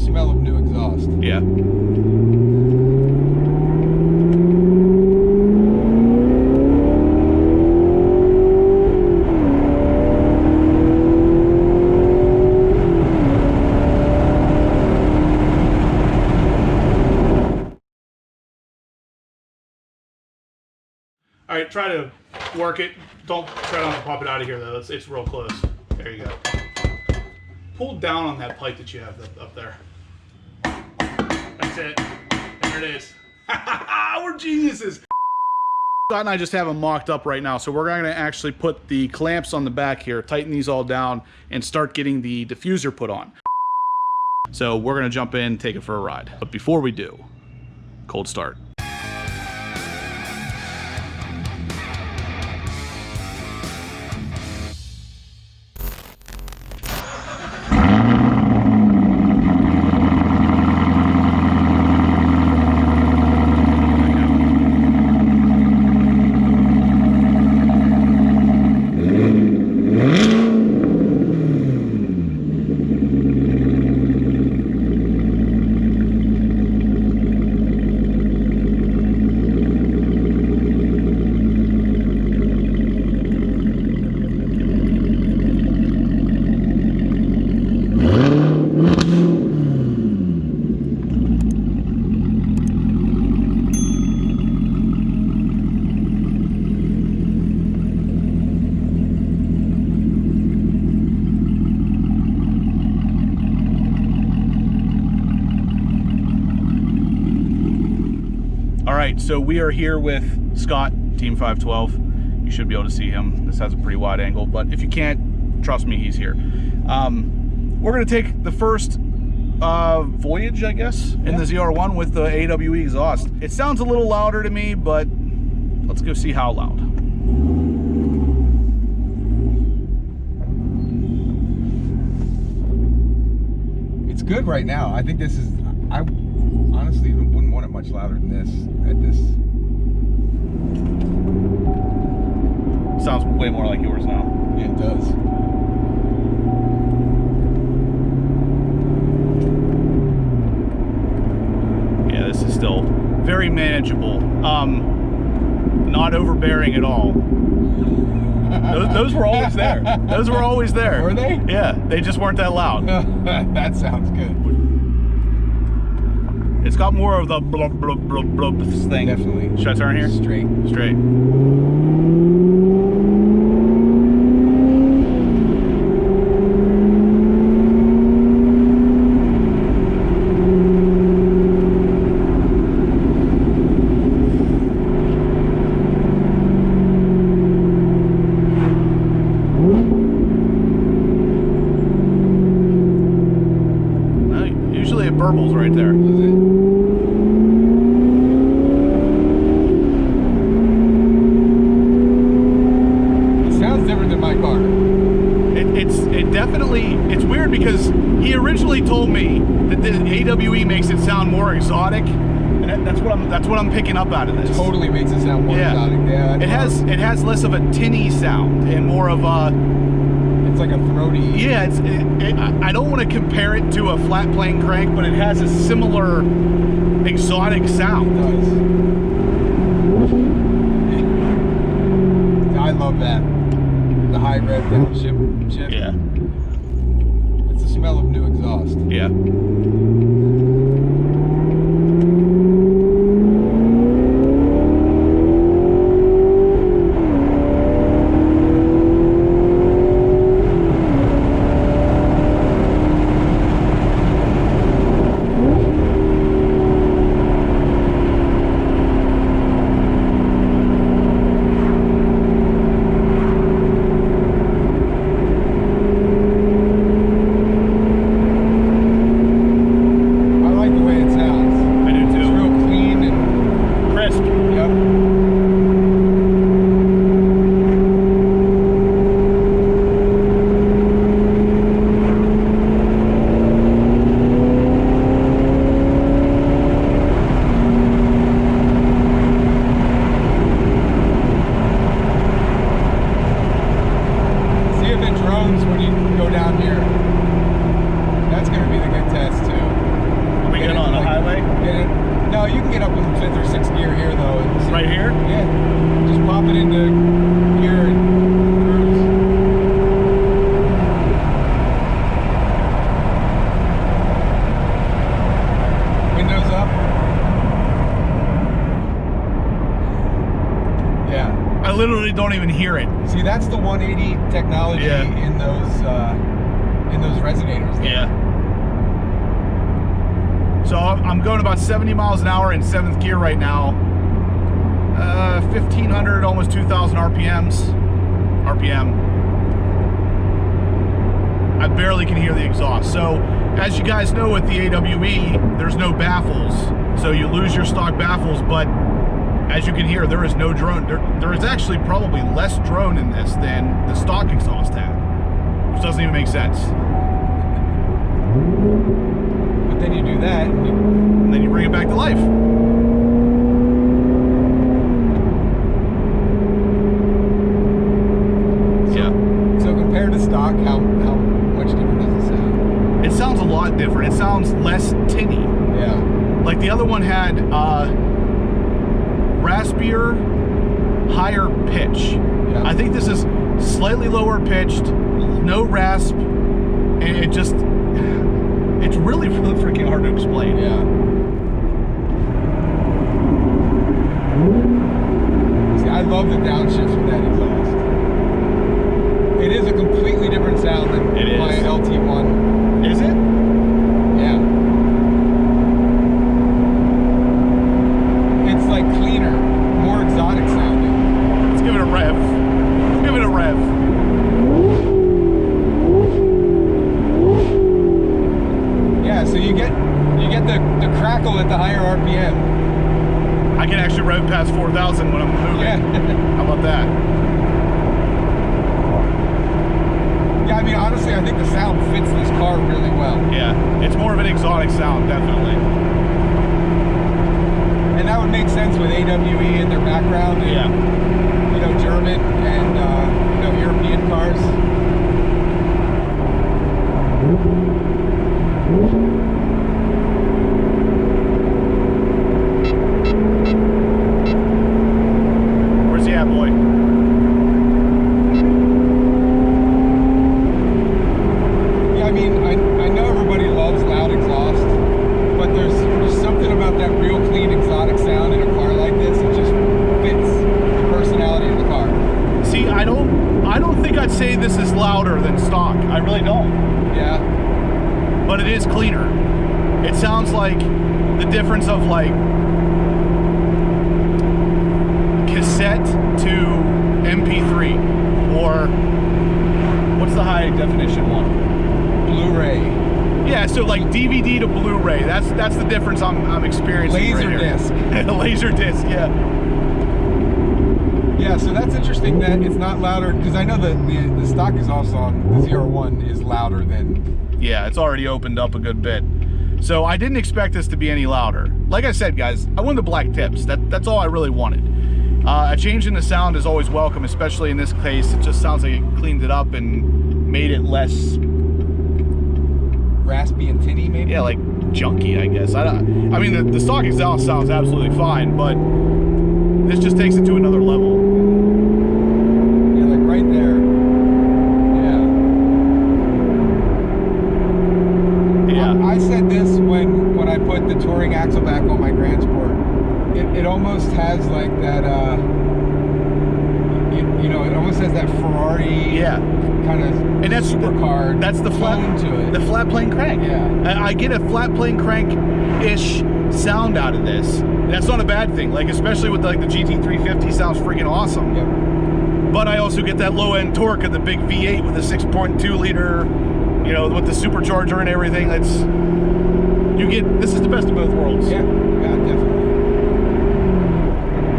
smell of new exhaust. Yeah. All right, try to work it. Don't try not to pop it out of here though. It's real close. There you go. Pull down on that pipe that you have up there. That's it. There it is. We're geniuses. Scott and I just have them mocked up right now, so we're going to actually put the clamps on the back here, tighten these all down, and start getting the diffuser put on. So we're going to jump in, take it for a ride. But before we do, cold start. So we are here with Scott, Team 512. You should be able to see him. This has a pretty wide angle, but if you can't, trust me, he's here. We're gonna take the first voyage, I guess, in the ZR1 with the AWE exhaust. It sounds a little louder to me, but let's go see how loud. It's good right now. I think this is, I honestly wouldn't want it much louder than this at this. Sounds way more like yours now. Yeah, it does. Yeah, this is still very manageable. Not overbearing at all. Those were always there. Those were always there. Were they? Yeah, they just weren't that loud. That sounds good. It's got more of the blub, blub, blub, blub thing. Definitely. Should I turn here? Straight. Straight. Usually it burbles right there. Is it? It's weird because he originally told me that the AWE makes it sound more exotic, and that's what I'm picking up out of this. It totally makes it sound more exotic. Yeah, it has less of a tinny sound and more of a. It's like a throaty. Yeah, I don't want to compare it to a flat plane crank, but it has a similar exotic sound. It does. I love that. The high rev downshift. Yeah. It's the smell of new exhaust. Yeah. No, you can get up in 5th or 6th gear here though. And Right here? Yeah. Just pop it into gear and cruise. Windows up. Yeah. I literally don't even hear it. See, that's the 180 technology in those resonators. There. Yeah. So I'm going about 70 miles an hour in 7th gear right now. 1,500, almost 2,000 RPM. I barely can hear the exhaust. So as you guys know with the AWE, there's no baffles. So you lose your stock baffles, but as you can hear, there is no drone. There is actually probably less drone in this than the stock exhaust had, which doesn't even make sense. But then you do that, and then you bring it back to life. So compared to stock, how much different does it sound? It sounds a lot different. It sounds less tinny. Yeah. Like the other one had raspier, higher pitch. Yeah. I think this is slightly lower pitched, no rasp, and it's really, really freaking hard to explain. Yeah. See, I love the downshifts with that exhaust. It is a completely different sound than my LT1. Is it? Yeah. It's like cleaner, more exotic sounding. Let's give it a rev. Let's give it a rev. Yeah, so you get the crackle at the higher RPM. I can actually rev past 4,000 when I'm moving. Yeah. How about that? Yeah, I mean, honestly, I think the sound fits this car really well. Yeah, it's more of an exotic sound, definitely. And that would make sense with AWE in their background. And, yeah. You know, German and, you know, European cars. Where's he at, boy? Yeah, I mean, I know everybody loves loud exhaust, but there's something about that real clean exotic sound in a car like this. It just fits the personality of the car. See, I don't think I'd say this is louder than stock. I really don't. Yeah. But it is cleaner. It sounds like the difference of like cassette to MP3, or what's the high definition one? Blu-ray. Yeah, so like DVD to Blu-ray. That's the difference I'm experiencing. Laser right disc. Laser disc, yeah. Yeah, so that's interesting that it's not louder, because I know that the stock exhaust on the ZR1 is louder than... Yeah, it's already opened up a good bit. So I didn't expect this to be any louder. Like I said, guys, I wanted the black tips. That's all I really wanted. A change in the sound is always welcome, especially in this case. It just sounds like it cleaned it up and made it less... raspy and tinny, maybe? Yeah, like junky, I guess. I mean, the stock exhaust sounds absolutely fine, but this just takes it to another level. Yeah, like right there. Yeah. Yeah. I said this when I put the touring axle back on my Grand Sport. It almost has like that, you know, it almost has that Ferrari kind of supercar. That's the flat to it. The flat plane crank. Yeah. I get a flat plane crank-ish sound out of this. And that's not a bad thing. Like, especially with like the GT350 sounds freaking awesome. Yep. But I also get that low end torque of the big V8 with a 6.2 liter, you know, with the supercharger and everything. This is the best of both worlds. Yeah, definitely.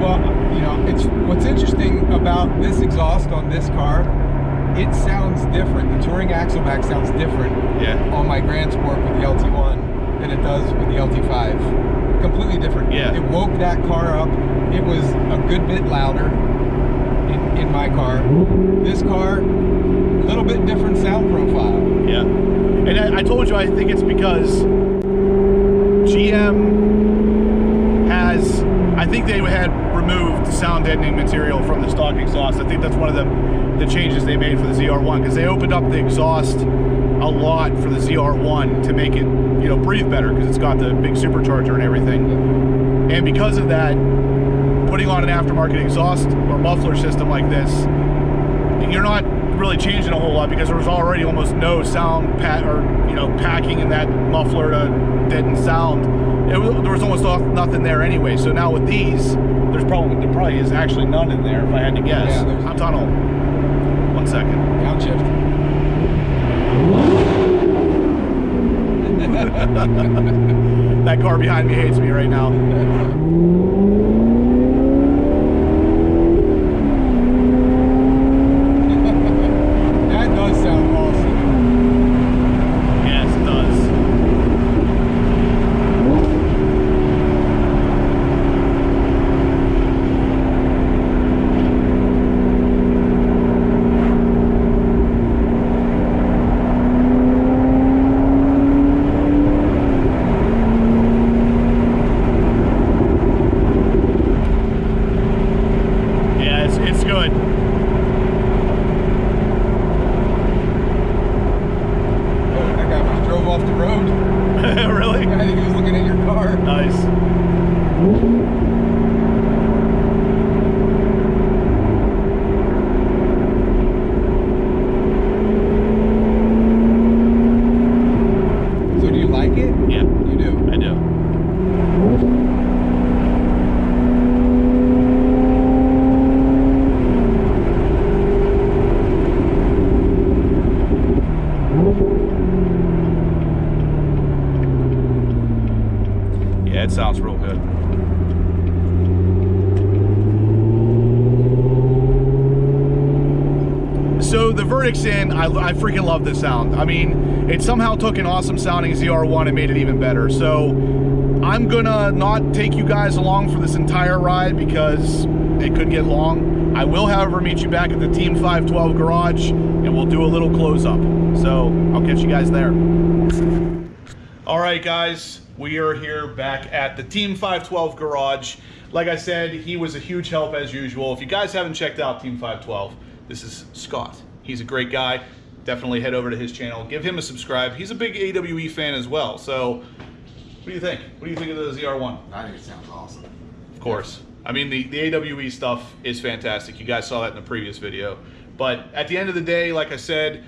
Well, you know, what's interesting about this exhaust on this car, it sounds different. The touring axleback sounds different on my Grand Sport with the LT1 than it does with the LT5. Completely different. Yeah. It woke that car up. It was a good bit louder in my car. This car, a little bit different sound profile. Yeah. And I told you, I think it's because GM I think they had removed sound deadening material from the stock exhaust. I think that's one of the changes they made for the ZR1, because they opened up the exhaust a lot for the ZR1 to make it, you know, breathe better, because it's got the big supercharger and everything. And because of that, putting on an aftermarket exhaust or muffler system like this, you're not really changing a whole lot, because there was already almost no sound packing in that muffler to deaden sound. There was almost nothing there anyway. So now with these, there probably is actually none in there, if I had to guess. Yeah, I'm tunnel. 1 second. Downshift. That car behind me hates me right now. That does sound awesome. Yes, it does. It's good. Oh, that guy just drove off the road. Really? I think he was looking at your car. Nice. So do you like it? Yeah. You do? I do. Yeah, it sounds real good. So the verdict's in. I freaking love this sound. I mean, it somehow took an awesome sounding ZR1 and made it even better. So I'm gonna not take you guys along for this entire ride because it could get long. I will, however, meet you back at the Team 512 garage and we'll do a little close up. So I'll catch you guys there. All right, guys, we are here back at the Team 512 garage. Like I said, he was a huge help as usual. If you guys haven't checked out Team 512, this is Scott. He's a great guy. Definitely head over to his channel. Give him a subscribe. He's a big AWE fan as well. So what do you think? What do you think of the ZR1? I think it sounds awesome. Of course. I mean, the AWE stuff is fantastic. You guys saw that in the previous video. But at the end of the day, like I said,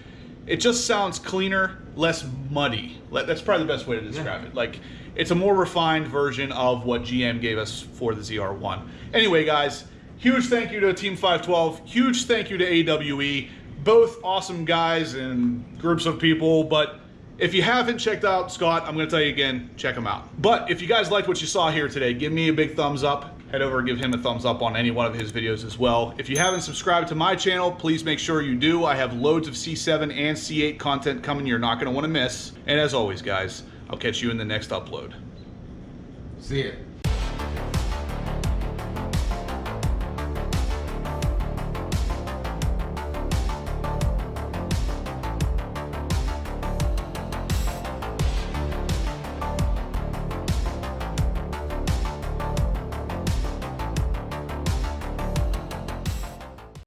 it just sounds cleaner, less muddy. That's probably the best way to describe it. Like, it's a more refined version of what GM gave us for the ZR1. Anyway, guys, huge thank you to Team 512. Huge thank you to AWE. Both awesome guys and groups of people. But if you haven't checked out Scott, I'm going to tell you again, check him out. But if you guys liked what you saw here today, give me a big thumbs up. Head over and give him a thumbs up on any one of his videos as well. If you haven't subscribed to my channel, please make sure you do. I have loads of C7 and C8 content coming you're not going to want to miss. And as always, guys, I'll catch you in the next upload. See it.